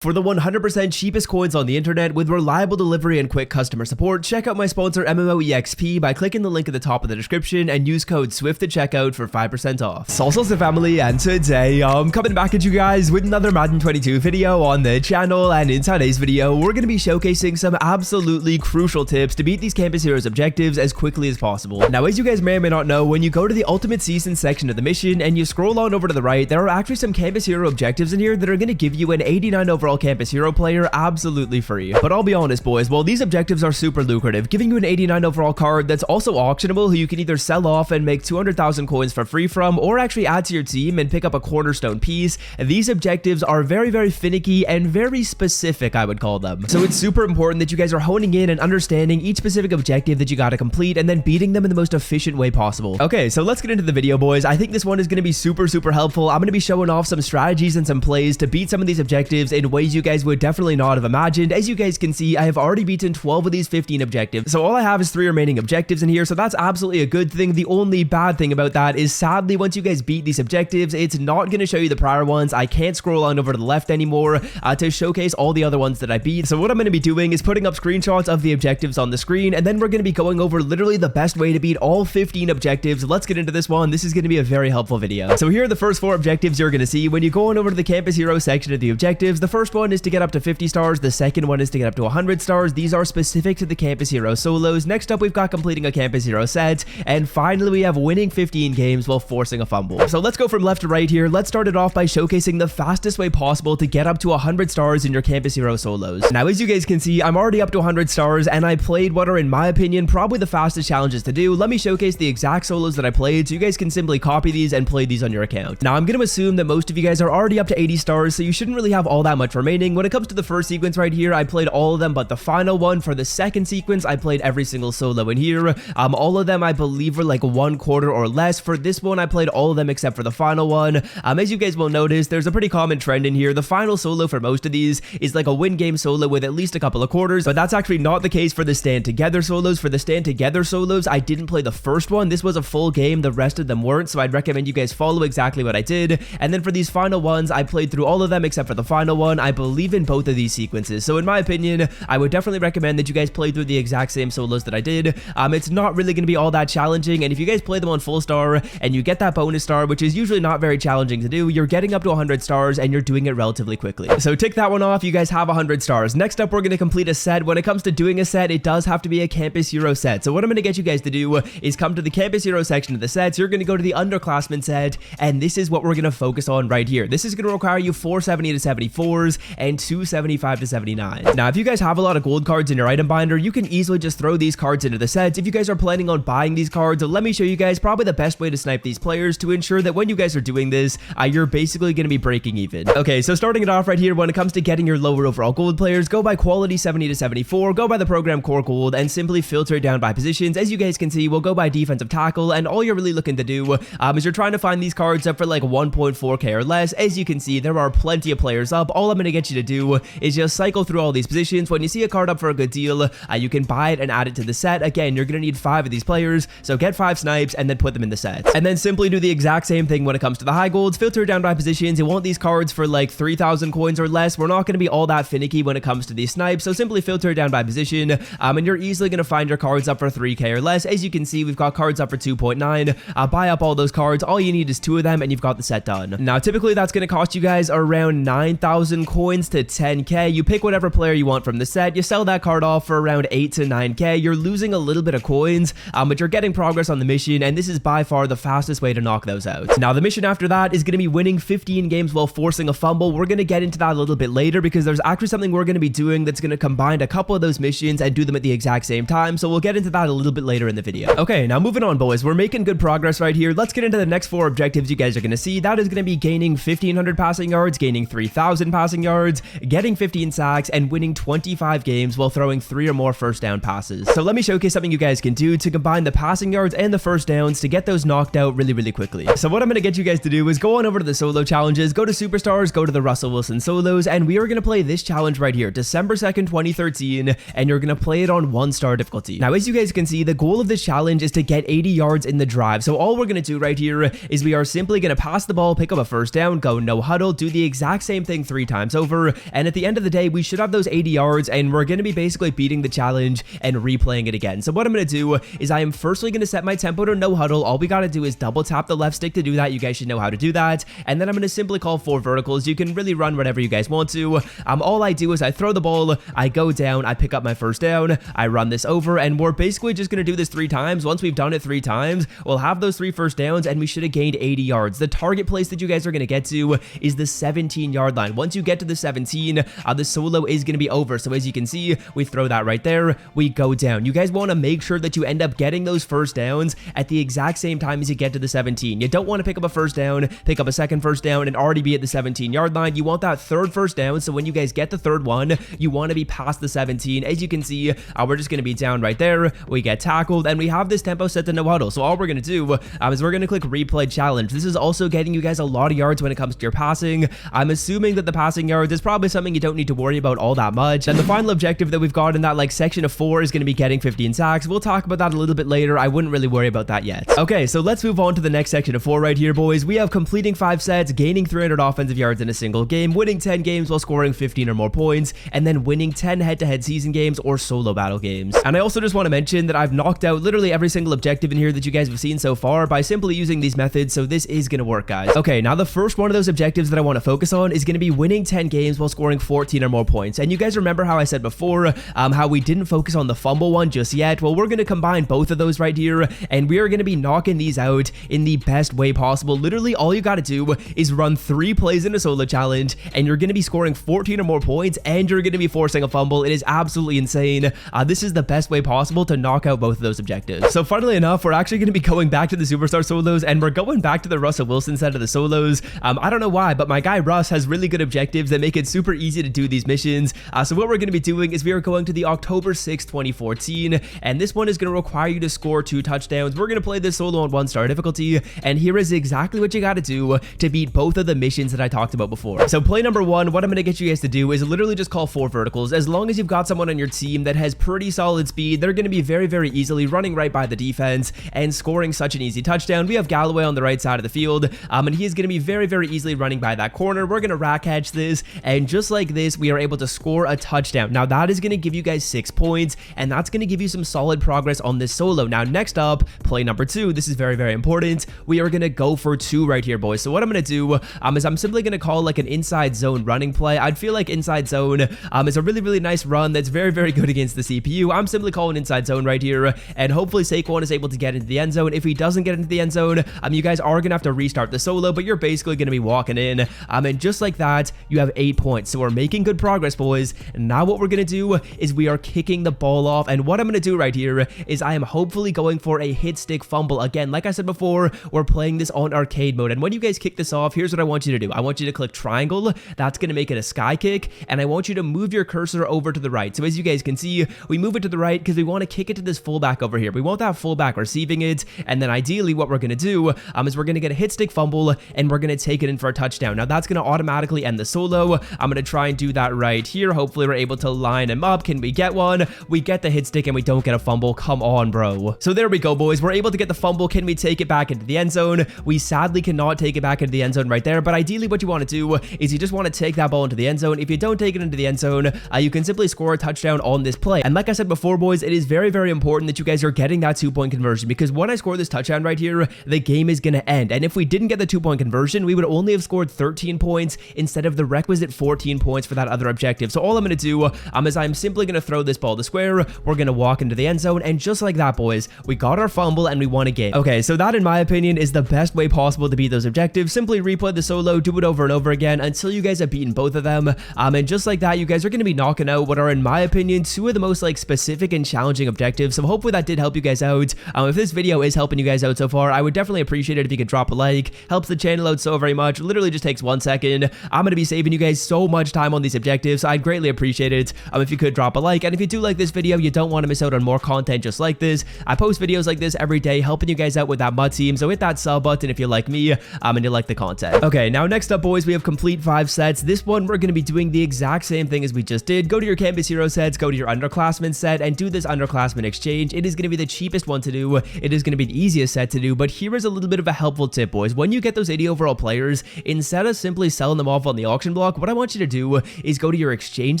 For the 100% cheapest coins on the internet with reliable delivery and quick customer support, check out my sponsor MMOEXP by clicking the link at the top of the description and use code SWIFT at checkout for 5% off. Salsa family, and today I'm coming back at you guys with another Madden 22 video on the channel, and in today's video we're going to be showcasing some absolutely crucial tips to beat these Campus Heroes objectives as quickly as possible. Now, as you guys may or may not know, when you go to the Ultimate Season section of the mission and you scroll on over to the right, there are actually some Campus Hero objectives in here that are going to give you an 89 overall Campus Hero player absolutely free. But I'll be honest, boys, while these objectives are super lucrative, giving you an 89 overall card that's also auctionable, who you can either sell off and make 200,000 coins for free from, or actually add to your team and pick up a cornerstone piece, these objectives are very, very finicky and very specific, I would call them. So it's super important that you guys are honing in and understanding each specific objective that you gotta complete and then beating them in the most efficient way possible. Okay, so let's get into the video, boys. I think this one is gonna be super helpful. I'm gonna be showing off some strategies and some plays to beat some of these objectives in ways you guys would definitely not have imagined. As you guys can see, I have already beaten 12 of these 15 objectives, so all I have is 3 remaining objectives in here, so that's absolutely a good thing. The only bad thing about that is, sadly, once you guys beat these objectives, it's not going to show you the prior ones. I can't scroll on over to the left anymore to showcase all the other ones that I beat. So what I'm going to be doing is putting up screenshots of the objectives on the screen, and then we're going to be going over literally the best way to beat all 15 objectives. Let's get into this one. This is going to be a very helpful video. So here are the first 4 objectives you're going to see when you go on over to the Campus Hero section of the objectives. The first one is to get up to 50 stars. The second one is to get up to 100 stars. These are specific to the Campus Hero solos. Next up, we've got completing a Campus Hero set. And finally, we have winning 15 games while forcing a fumble. So let's go from left to right here. Let's start it off by showcasing the fastest way possible to get up to 100 stars in your Campus Hero solos. Now, as you guys can see, I'm already up to 100 stars, and I played what are, in my opinion, probably the fastest challenges to do. Let me showcase the exact solos that I played so you guys can simply copy these and play these on your account. Now, I'm going to assume that most of you guys are already up to 80 stars, so you shouldn't really have all that much remaining. When it comes to the first sequence right here, I played all of them but the final one. For the second sequence, I played every single solo in here. All of them, I believe, were like 1/4 or less. For this one, I played all of them except for the final one. As you guys will notice, there's a pretty common trend in here. The final solo for most of these is like a win game solo with at least a couple of quarters, but that's actually not the case for the stand together solos. For the stand together solos, I didn't play the first one. This was a full game. The rest of them weren't, so I'd recommend you guys follow exactly what I did. And then for these final ones, I played through all of them except for the final one. I believe in both of these sequences. So in my opinion, I would definitely recommend that you guys play through the exact same solos that I did. It's not really going to be all that challenging, and if you guys play them on full star and you get that bonus star, which is usually not very challenging to do, you're getting up to 100 stars and you're doing it relatively quickly. So tick that one off. You guys have 100 stars. Next up, we're going to complete a set. When it comes to doing a set, it does have to be a Campus Hero set. So what I'm going to get you guys to do is come to the Campus Hero section of the sets. You're going to go to the Underclassmen set, and this is what we're going to focus on right here. This is going to require you 470 to 74s and 275 to 79. Now, if you guys have a lot of gold cards in your item binder, you can easily just throw these cards into the sets. If you guys are planning on buying these cards, let me show you guys probably the best way to snipe these players to ensure that when you guys are doing this, you're basically going to be breaking even. Okay, so starting it off right here, when it comes to getting your lower overall gold players, go by quality 70 to 74, go by the program core gold, and simply filter it down by positions. As you guys can see, we'll go by defensive tackle, and all you're really looking to do is you're trying to find these cards up for like 1.4k or less. As you can see, there are plenty of players up. All I'm going to get you to do is just cycle through all these positions. When you see a card up for a good deal, you can buy it and add it to the set. Again, you're going to need 5 of these players, so get 5 snipes and then put them in the set. And then simply do the exact same thing when it comes to the high golds. Filter it down by positions. You want these cards for like 3,000 coins or less. We're not going to be all that finicky when it comes to these snipes, so simply filter it down by position, and you're easily going to find your cards up for 3k or less. As you can see, we've got cards up for 2.9. Buy up all those cards. All you need is 2 of them, and you've got the set done. Now, typically, that's going to cost you guys around 9,000 coins to 10k. You pick whatever player you want from the set. You sell that card off for around 8 to 9k. You're losing a little bit of coins, but you're getting progress on the mission, and this is by far the fastest way to knock those out. Now, the mission after that is going to be winning 15 games while forcing a fumble. We're going to get into that a little bit later because there's actually something we're going to be doing that's going to combine a couple of those missions and do them at the exact same time, so we'll get into that a little bit later in the video. Okay, now moving on, boys. We're making good progress right here. Let's get into the next 4 objectives you guys are going to see. That is going to be gaining 1,500 passing yards, gaining 3,000 passing yards, getting 15 sacks, and winning 25 games while throwing 3 or more first down passes. So let me showcase something you guys can do to combine the passing yards and the first downs to get those knocked out really quickly. So what I'm going to get you guys to do is go on over to the solo challenges, go to Superstars, go to the Russell Wilson solos, and we are going to play this challenge right here, December 2nd, 2013, and you're going to play it on 1-star difficulty. Now, as you guys can see, the goal of this challenge is to get 80 yards in the drive. So all we're going to do right here is we are simply going to pass the ball, pick up a first down, go no huddle, do the exact same thing 3 times times over, and at the end of the day, we should have those 80 yards, and we're going to be basically beating the challenge and replaying it again. So what I'm going to do is I am firstly going to set my tempo to no huddle. All we got to do is double tap the left stick to do that. You guys should know how to do that, and then I'm going to simply call 4 verticals. You can really run whatever you guys want to. All I do is I throw the ball, I go down, I pick up my first down, I run this over, and we're basically just going to do this 3 times. Once we've done it 3 times, we'll have those 3 first downs, and we should have gained 80 yards. The target place that you guys are going to get to is the 17-yard line. Once you get to the 17, the solo is going to be over. So as you can see, we throw that right there, we go down. You guys want to make sure that you end up getting those first downs at the exact same time as you get to the 17. You don't want to pick up a first down, pick up a second first down, and already be at the 17-yard line. You want that third first down, so when you guys get the third one, you want to be past the 17. As you can see, we're just going to be down right there. We get tackled, and we have this tempo set to no huddle. So all we're going to do is we're going to click replay challenge. This is also getting you guys a lot of yards when it comes to your passing. I'm assuming that the passing yards is probably something you don't need to worry about all that much. And the final objective that we've got in that like section of 4 is going to be getting 15 sacks. We'll talk about that a little bit later. I wouldn't really worry about that yet. Okay, so let's move on to the next section of 4 right here, boys. We have completing 5 sets, gaining 300 offensive yards in a single game, winning 10 games while scoring 15 or more points, and then winning 10 head-to-head season games or solo battle games. And I also just want to mention that I've knocked out literally every single objective in here that you guys have seen so far by simply using these methods, so this is going to work, guys. Okay, now the first one of those objectives that I want to focus on is going to be winning 10 games while scoring 14 or more points. And you guys remember how I said before, how we didn't focus on the fumble one just yet? Well, we're going to combine both of those right here, and we are going to be knocking these out in the best way possible. Literally, all you got to do is run 3 plays in a solo challenge, and you're going to be scoring 14 or more points, and you're going to be forcing a fumble. It is absolutely insane. This is the best way possible to knock out both of those objectives. So funnily enough, we're actually going to be going back to the superstar solos, and we're going back to the Russell Wilson set of the solos. I don't know why, but my guy Russ has really good objectives that make it super easy to do these missions. So what we're going to be doing is we are going to the October 6th, 2014, and this one is going to require you to score 2 touchdowns. We're going to play this solo on 1-star difficulty, and here is exactly what you got to do to beat both of the missions that I talked about before. So play number 1, what I'm going to get you guys to do is literally just call 4 verticals. As long as you've got someone on your team that has pretty solid speed, they're going to be very, very easily running right by the defense and scoring such an easy touchdown. We have Galloway on the right side of the field, and he is going to be very, very easily running by that corner. We're going to rack catch this, and just like this, we are able to score a touchdown. Now that is going to give you guys 6 points, and that's going to give you some solid progress on this solo. Now next up, play number 2. This is very, very important. We are going to go for 2 right here, boys. So what I'm going to do is I'm simply going to call like an inside zone running play. I'd feel like inside zone is a really, really nice run that's very, very good against the CPU. I'm simply calling inside zone right here, and hopefully Saquon is able to get into the end zone. If he doesn't get into the end zone, you guys are going to have to restart the solo, but you're basically going to be walking in, and just like that, you have 8 points. So we're making good progress, boys. And now what we're going to do is we are kicking the ball off, and what I'm going to do right here is I am hopefully going for a hit stick fumble. Again, like I said before, we're playing this on arcade mode, and when you guys kick this off, here's what I want you to do. I want you to click triangle. That's going to make it a sky kick, and I want you to move your cursor over to the right. So as you guys can see, we move it to the right because we want to kick it to this fullback over here. We want that fullback receiving it, and then ideally what we're going to do is we're going to get a hit stick fumble, and we're going to take it in for a touchdown. Now that's going to automatically end the solo. I'm going to try and do that right here. Hopefully we're able to line him up. Can we get one? We get the hit stick, and we don't get a fumble. Come on, bro. So there we go, boys. We're able to get the fumble. Can we take it back into the end zone? We sadly cannot take it back into the end zone right there, but ideally what you want to do is you just want to take that ball into the end zone. If you don't take it into the end zone, you can simply score a touchdown on this play. And like I said before, boys, it is very, very important that you guys are getting that 2-point conversion, because when I score this touchdown right here, the game is going to end. And if we didn't get the 2-point conversion, we would only have scored 13 points instead of the requisite 14 points for that other objective. So all I'm going to do is I'm simply going to throw this ball to square. We're going to walk into the end zone, and just like that, boys, we got our fumble and we won a game. Okay, so that in my opinion is the best way possible to beat those objectives. Simply replay the solo, do it over and over again until you guys have beaten both of them. And just like that, you guys are going to be knocking out what are, in my opinion, 2 of the most like specific and challenging objectives. So hopefully that did help you guys out. If this video is helping you guys out so far, I would definitely appreciate it if you could drop a like. Helps the channel out so very much. Literally just takes 1 second. I'm going to be saving you guys so much time on these objectives, so I'd greatly appreciate it if you could drop a like. And if you do like this video, you don't want to miss out on more content just like this. I post videos like this every day, helping you guys out with that MUT team, so hit that sub button if you like me and you like the content. Okay, now next up, boys, we have complete 5 sets. This one, we're going to be doing the exact same thing as we just did. Go to your Campus Hero sets, go to your Underclassmen set, and do this Underclassmen exchange. It is going to be the cheapest one to do. It is going to be the easiest set to do, but here is a little bit of a helpful tip, boys. When you get those 80 overall players, instead of simply selling them off on the auction block, block, what I want you to do is go to your exchange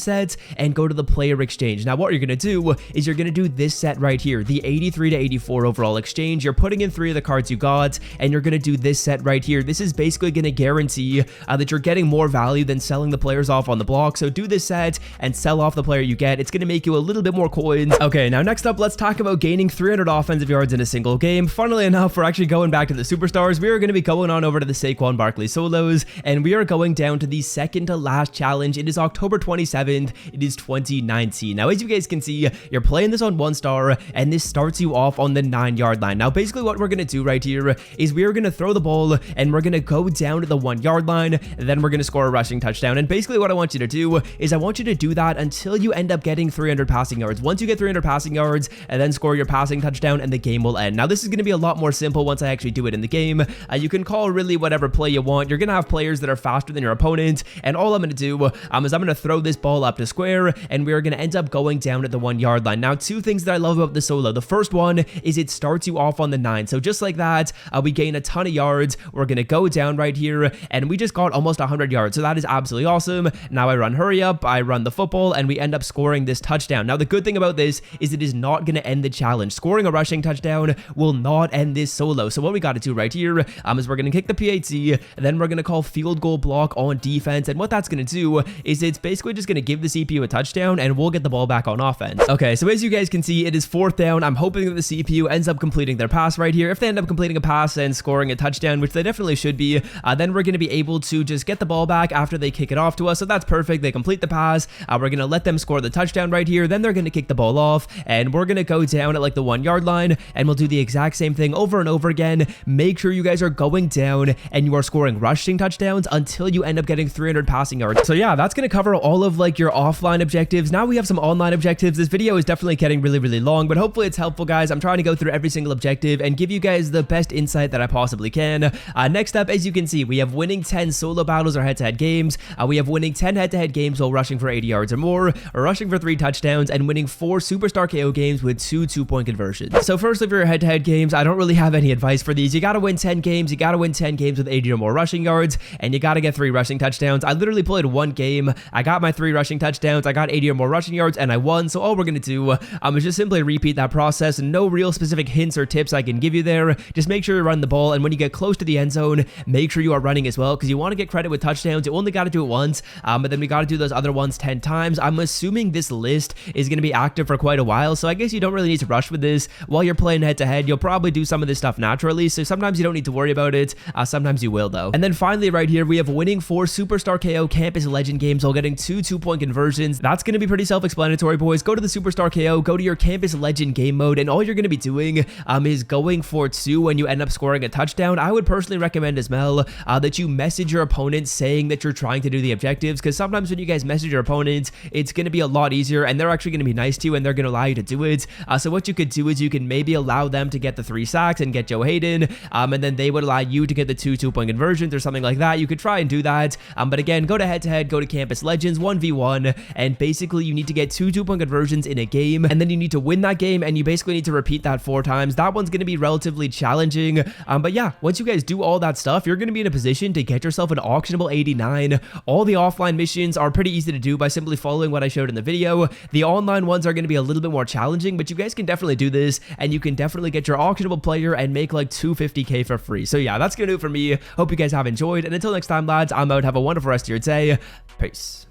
sets and go to the player exchange. Now, what you're going to do is you're going to do this set right here, the 83 to 84 overall exchange. You're putting in 3 of the cards you got, and you're going to do this set right here. This is basically going to guarantee that you're getting more value than selling the players off on the block. So do this set and sell off the player you get. It's going to make you a little bit more coins. Okay, now next up, let's talk about gaining 300 offensive yards in a single game. Funnily enough, we're actually going back to the superstars. We are going to be going on over to the Saquon Barkley solos, and we are going down to the second to last challenge. It is October 27th. It is 2019. Now, as you guys can see, you're playing this on 1 star, and this starts you off on the 9-yard line. Now, basically what we're going to do right here is we are going to throw the ball, and we're going to go down to the 1-yard line, and then we're going to score a rushing touchdown. And basically what I want you to do is I want you to do that until you end up getting 300 passing yards. Once you get 300 passing yards, and then score your passing touchdown, and the game will end. Now, this is going to be a lot more simple once I actually do it in the game. You can call really whatever play you want. You're going to have players that are faster than your opponent, and all I'm going to do is I'm going to throw this ball up to square, and we're going to end up going down at the 1-yard line. Now, 2 things that I love about the solo. The first one is it starts you off on the 9. So just like that, we gain a ton of yards. We're going to go down right here, and we just got almost 100 yards. So that is absolutely awesome. Now I run hurry up, I run the football, and we end up scoring this touchdown. Now, the good thing about this is it is not going to end the challenge. Scoring a rushing touchdown will not end this solo. So what we got to do right here is we're going to kick the PAT, and then we're going to call field goal block on defense. And what that's going to do is it's basically just going to give the CPU a touchdown, and we'll get the ball back on offense. Okay, so as you guys can see, it is 4th down. I'm hoping that the CPU ends up completing their pass right here. If they end up completing a pass and scoring a touchdown, which they definitely should be, then we're going to be able to just get the ball back after they kick it off to us. So that's perfect. They complete the pass. We're going to let them score the touchdown right here. Then they're going to kick the ball off, and we're going to go down at like the 1-yard line, and we'll do the exact same thing over and over again. Make sure you guys are going down and you are scoring rushing touchdowns until you end up getting 300 passing yards. So yeah, that's going to cover all of like your offline objectives. Now we have some online objectives. This video is definitely getting really long, but hopefully it's helpful, guys. I'm trying to go through every single objective and give you guys the best insight that I possibly can. Next up, as you can see, we have winning 10 solo battles or head-to-head games. We have winning 10 head-to-head games while rushing for 80 yards or more, or rushing for 3 touchdowns, and winning 4 superstar KO games with 2 2-point conversions. So firstly, for your head-to-head games, I don't really have any advice for these. You got to win 10 games. You got to win 10 games with 80 or more rushing yards, and you got to get 3 rushing touchdowns. I literally played 1 game. I got my 3 rushing touchdowns. I got 80 or more rushing yards, and I won. So all we're going to do is just simply repeat that process. No real specific hints or tips I can give you there. Just make sure you run the ball, and when you get close to the end zone, make sure you are running as well, because you want to get credit with touchdowns. You only got to do it once, but then we got to do those other ones 10 times. I'm assuming this list is going to be active for quite a while, so I guess you don't really need to rush with this. While you're playing head-to-head, you'll probably do some of this stuff naturally, so sometimes you don't need to worry about it. Sometimes you will, though. And then finally, right here, we have winning 4 Superstar KO Campus Legend games while getting 2 2-point conversions. That's going to be pretty self-explanatory, boys. Go to the Superstar KO, go to your Campus Legend game mode, and all you're going to be doing is going for 2 when you end up scoring a touchdown. I would personally recommend as well that you message your opponent saying that you're trying to do the objectives, because sometimes when you guys message your opponent, it's going to be a lot easier, and they're actually going to be nice to you, and they're going to allow you to do it. So what you could do is you can maybe allow them to get the 3 sacks and get Joe Hayden, and then they would allow you to get the 2 2-point conversions or something like that. You could try and do that, but again, go to head-to-head, go to Campus Legends 1v1, and basically you need to get 2 2-point conversions in a game, and then you need to win that game, and you basically need to repeat that 4 times. That one's going to be relatively challenging, but yeah, once you guys do all that stuff, you're going to be in a position to get yourself an auctionable 89. All the offline missions are pretty easy to do by simply following what I showed in the video. The online ones are going to be a little bit more challenging, but you guys can definitely do this, and you can definitely get your auctionable player and make like 250k for free. So yeah, that's going to do it for me. Hope you guys have enjoyed, and until next time, lads, I'm out. Have a wonderful rest of your day. Peace.